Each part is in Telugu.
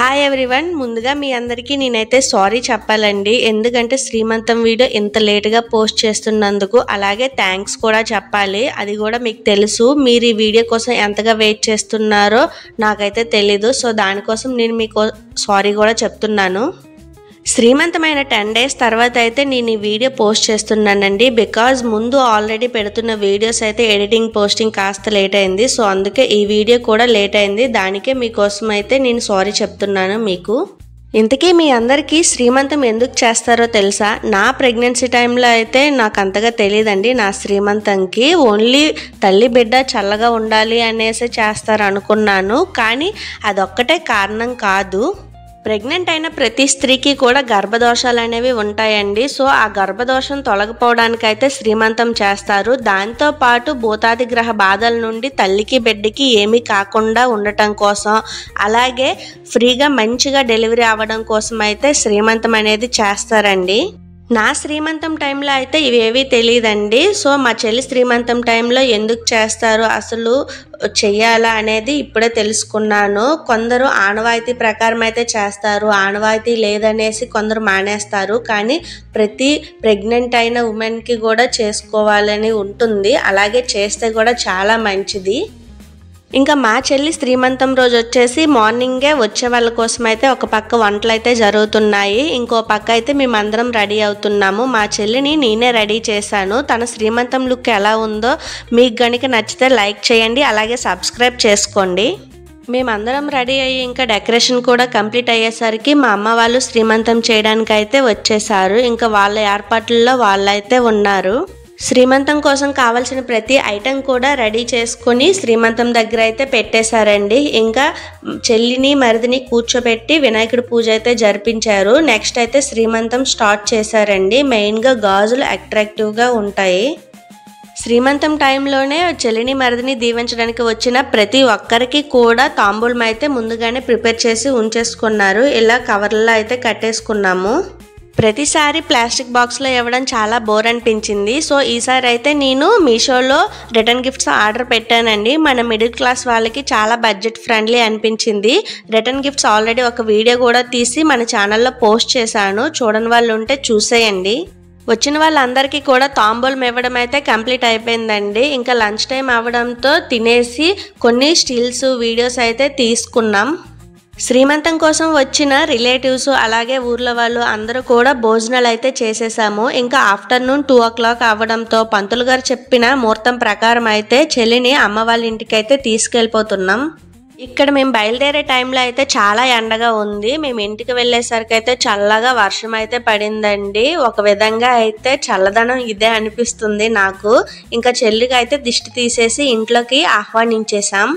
హాయ్ ఎవ్రీవన్, ముందుగా మీ అందరికీ నేనైతే సారీ చెప్పాలండి. ఎందుకంటే శ్రీమంతం వీడియో ఇంత లేట్గా పోస్ట్ చేస్తున్నందుకు. అలాగే థ్యాంక్స్ కూడా చెప్పాలి. అది కూడా మీకు తెలుసు, మీరు ఈ వీడియో కోసం ఎంతగా వెయిట్ చేస్తున్నారో నాకైతే తెలీదు. సో దానికోసం నేను మీకు సారీ కూడా చెప్తున్నాను. శ్రీమంతమైన 10 days తర్వాత అయితే నేను ఈ వీడియో పోస్ట్ చేస్తున్నానండి. బికాజ్ ముందు ఆల్రెడీ పెడుతున్న వీడియోస్ అయితే ఎడిటింగ్ పోస్టింగ్ కాస్త లేట్ అయింది. సో అందుకే ఈ వీడియో కూడా లేట్ అయింది. దానికే మీకోసం అయితే నేను సారీ చెప్తున్నాను మీకు. ఇంతకీ మీ అందరికీ శ్రీమంతం ఎందుకు చేస్తారో తెలుసా? నా ప్రెగ్నెన్సీ టైంలో అయితే నాకు అంతగా తెలియదండి. నా శ్రీమంతంకి ఓన్లీ తల్లి బిడ్డ చల్లగా ఉండాలి అనేసి చేస్తారు అనుకున్నాను. కానీ అదొక్కటే కారణం కాదు. ప్రెగ్నెంట్ అయిన ప్రతి స్త్రీకి కూడా గర్భదోషాలు అనేవి ఉంటాయండి. సో ఆ గర్భదోషం తొలగిపోవడానికి అయితే శ్రీమంతం చేస్తారు. దాంతోపాటు భూతాది గ్రహ బాధల నుండి తల్లికి బిడ్డకి ఏమీ కాకుండా ఉండటం కోసం, అలాగే ఫ్రీగా మంచిగా డెలివరీ అవ్వడం కోసం అయితే శ్రీమంతం అనేది చేస్తారండి. నా శ్రీమంతం టైంలో అయితే ఇవేవీ తెలియదండి. సో మా చెల్లి శ్రీమంతం టైంలో ఎందుకు చేస్తారు, అసలు చెయ్యాలా అనేది ఇప్పుడే తెలుసుకున్నాను. కొందరు ఆనవాయితీ ప్రకారం అయితే చేస్తారు, ఆనవాయితీ లేదనేసి కొందరు మానేస్తారు. కానీ ప్రతి ప్రెగ్నెంట్ అయిన ఉమెన్కి కూడా చేసుకోవాలని ఉంటుంది. అలాగే చేస్తే కూడా చాలా మంచిది. ఇంకా మా చెల్లి శ్రీమంతం రోజు వచ్చేసి మార్నింగే వచ్చే వాళ్ళ కోసం అయితే ఒక పక్క వంటలు అయితే జరుగుతున్నాయి, ఇంకో పక్క అయితే మేమందరం రెడీ అవుతున్నాము. మా చెల్లిని నేనే రెడీ చేశాను. తన శ్రీమంతం లుక్ ఎలా ఉందో మీకు గనుక నచ్చితే లైక్ చేయండి, అలాగే సబ్స్క్రైబ్ చేసుకోండి. మేమందరం రెడీ అయ్యి ఇంకా డెకరేషన్ కూడా కంప్లీట్ అయ్యేసరికి మా అమ్మ వాళ్ళు శ్రీమంతం చేయడానికి అయితే వచ్చేసారు. ఇంకా వాళ్ళ ఏర్పాట్లలో వాళ్ళైతే ఉన్నారు. శ్రీమంతం కోసం కావాల్సిన ప్రతి ఐటెం కూడా రెడీ చేసుకొని శ్రీమంతం దగ్గర అయితే పెట్టేశారండి. ఇంకా చెల్లిని మరిదిని కూర్చోబెట్టి వినాయకుడి పూజ అయితే జరిపించారు. నెక్స్ట్ అయితే శ్రీమంతం స్టార్ట్ చేశారండి. మెయిన్గా గాజులు అట్రాక్టివ్గా ఉంటాయి. శ్రీమంతం టైంలోనే చెల్లిని మరిదిని దీవించడానికి వచ్చిన ప్రతి ఒక్కరికి కూడా తాంబూలం అయితే ముందుగానే ప్రిపేర్ చేసి ఉంచేసుకున్నారు. ఇలా కవర్లలో అయితే కట్టేసుకున్నాము. ప్రతిసారి ప్లాస్టిక్ బాక్స్లో ఇవ్వడం చాలా బోర్ అనిపించింది. సో ఈసారి అయితే నేను మీషోలో రిటర్న్ గిఫ్ట్స్ ఆర్డర్ పెట్టానండి. మన మిడిల్ క్లాస్ వాళ్ళకి చాలా బడ్జెట్ ఫ్రెండ్లీ అనిపించింది. రిటర్న్ గిఫ్ట్స్ ఆల్రెడీ ఒక వీడియో కూడా తీసి మన ఛానల్లో పోస్ట్ చేశాను, చూడని వాళ్ళు ఉంటే చూసేయండి. వచ్చిన వాళ్ళందరికీ కూడా తాంబూలం ఇవ్వడం అయితే కంప్లీట్ అయిపోయిందండి. ఇంకా లంచ్ టైం అవ్వడంతో తినేసి కొన్ని స్టిల్స్ వీడియోస్ అయితే తీసుకున్నాం. శ్రీమంతం కోసం వచ్చిన రిలేటివ్స్ అలాగే ఊర్లో వాళ్ళు అందరూ కూడా భోజనాలు అయితే చేసేసాము. ఇంకా ఆఫ్టర్నూన్ 2 o'clock అవ్వడంతో పంతులు గారు చెప్పిన ముహూర్తం ప్రకారం అయితే చెల్లిని అమ్మ వాళ్ళ ఇంటికి అయితే తీసుకెళ్ళిపోతున్నాం. ఇక్కడ మేము బయలుదేరే టైంలో అయితే చాలా ఎండగా ఉంది. మేము ఇంటికి వెళ్ళేసరికి అయితే చల్లగా వర్షం అయితే పడిందండి. ఒక విధంగా అయితే చల్లదనం ఇదే అనిపిస్తుంది నాకు. ఇంకా చెల్లికి అయితే దిష్టి తీసేసి ఇంట్లోకి ఆహ్వానించేసాం.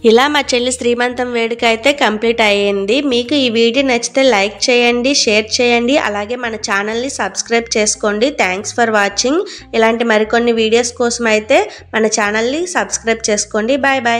ఇలా మా చెల్లి శ్రీమంతం వేడుక అయితే కంప్లీట్ అయ్యింది. మీకు ఈ వీడియో నచ్చితే లైక్ చేయండి, షేర్ చేయండి, అలాగే మన ఛానల్ని సబ్స్క్రైబ్ చేసుకోండి. Thanks for watching. ఇలాంటి మరికొన్ని వీడియోస్ కోసం అయితే మన ఛానల్ని సబ్స్క్రైబ్ చేసుకోండి. Bye bye.